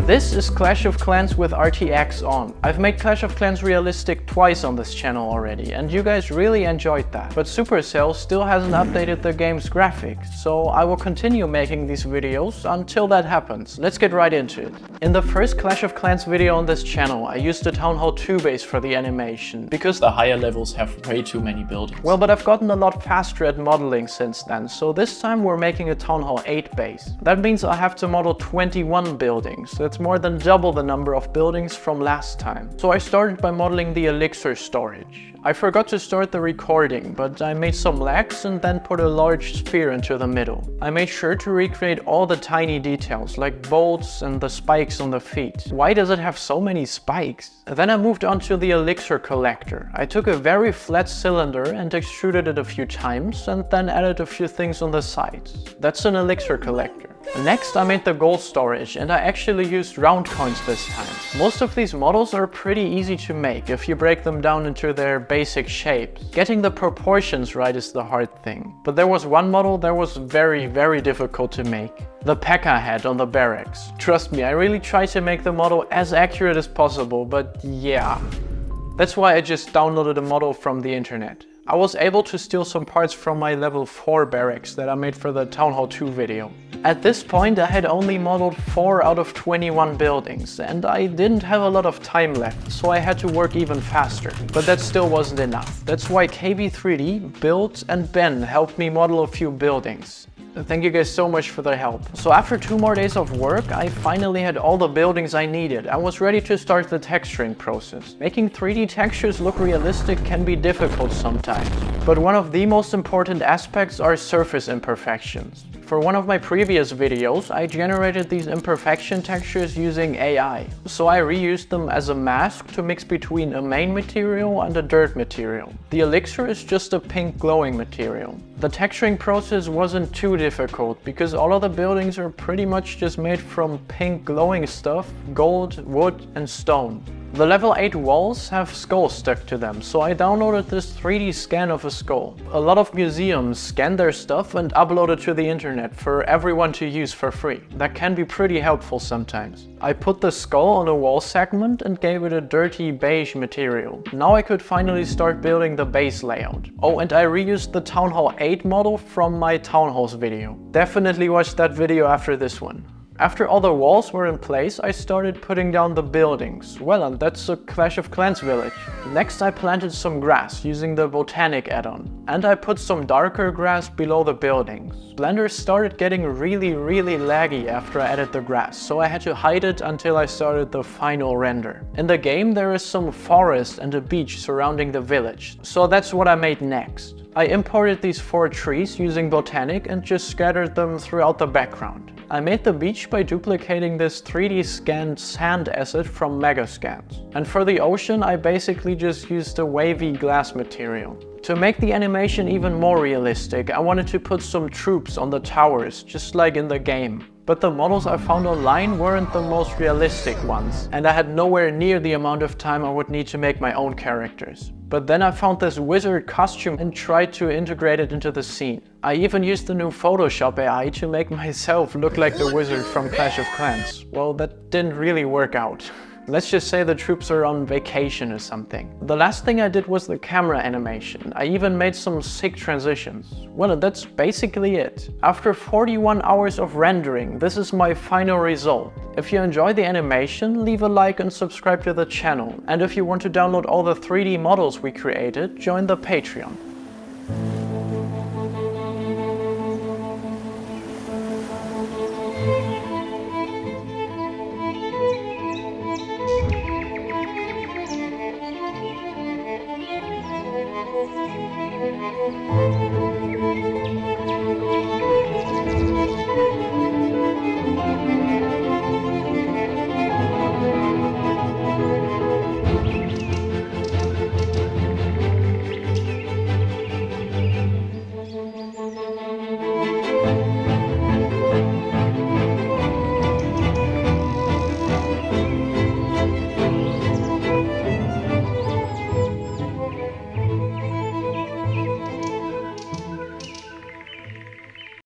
This is Clash of Clans with RTX on. I've made Clash of Clans realistic twice on this channel already, and you guys really enjoyed that. But Supercell still hasn't updated the game's graphics, so I will continue making these videos until that happens. Let's get right into it. In the first Clash of Clans video on this channel, I used the Town Hall 2 base for the animation, because the higher levels have way too many buildings. Well, but I've gotten a lot faster at modeling since then, so this time we're making a Town Hall 8 base. That means I have to model 21 buildings. That's more than double the number of buildings from last time. So I started by modeling the elixir storage. I forgot to start the recording, but I made some legs and then put a large sphere into the middle. I made sure to recreate all the tiny details, like bolts and the spikes on the feet. Why does it have so many spikes? Then I moved on to the elixir collector. I took a very flat cylinder and extruded it a few times, and then added a few things on the sides. That's an elixir collector. Next, I made the gold storage, and I actually used round coins this time. Most of these models are pretty easy to make if you break them down into their basic shapes. Getting the proportions right is the hard thing. But there was one model that was very difficult to make. The P.E.K.K.A head on the barracks. Trust me, I really tried to make the model as accurate as possible, but yeah. That's why I just downloaded a model from the internet. I was able to steal some parts from my level 4 barracks that I made for the Town Hall 2 video. At this point I had only modeled 4 out of 21 buildings, and I didn't have a lot of time left, so I had to work even faster. But that still wasn't enough. That's why KB3D, Build and Ben helped me model a few buildings. Thank you guys so much for their help. So after 2 more days of work, I finally had all the buildings I needed. I was ready to start the texturing process. Making 3D textures look realistic can be difficult sometimes, but one of the most important aspects are surface imperfections. For one of my previous videos, I generated these imperfection textures using AI. So I reused them as a mask to mix between a main material and a dirt material. The elixir is just a pink glowing material. The texturing process wasn't too difficult because all of the buildings are pretty much just made from pink glowing stuff, gold, wood and stone. The level 8 walls have skulls stuck to them, so I downloaded this 3D scan of a skull. A lot of museums scan their stuff and upload it to the internet for everyone to use for free. That can be pretty helpful sometimes. I put the skull on a wall segment and gave it a dirty beige material. Now I could finally start building the base layout. Oh, and I reused the Town Hall 8 model from my Town Halls video. Definitely watch that video after this one. After all the walls were in place, I started putting down the buildings. Well, and that's a Clash of Clans village. Next I planted some grass using the Botanic add-on. And I put some darker grass below the buildings. Blender started getting really laggy after I added the grass, so I had to hide it until I started the final render. In the game there is some forest and a beach surrounding the village, so that's what I made next. I imported these 4 trees using Botanic and just scattered them throughout the background. I made the beach by duplicating this 3D scanned sand asset from Megascans. And for the ocean I basically just used a wavy glass material. To make the animation even more realistic, I wanted to put some troops on the towers, just like in the game. But the models I found online weren't the most realistic ones, and I had nowhere near the amount of time I would need to make my own characters. But then I found this wizard costume and tried to integrate it into the scene. I even used the new Photoshop AI to make myself look like the wizard from Clash of Clans. Well, that didn't really work out. Let's just say the troops are on vacation or something. The last thing I did was the camera animation. I even made some sick transitions. Well, that's basically it. After 41 hours of rendering, this is my final result. If you enjoyed the animation, leave a like and subscribe to the channel. And if you want to download all the 3D models we created, join the Patreon.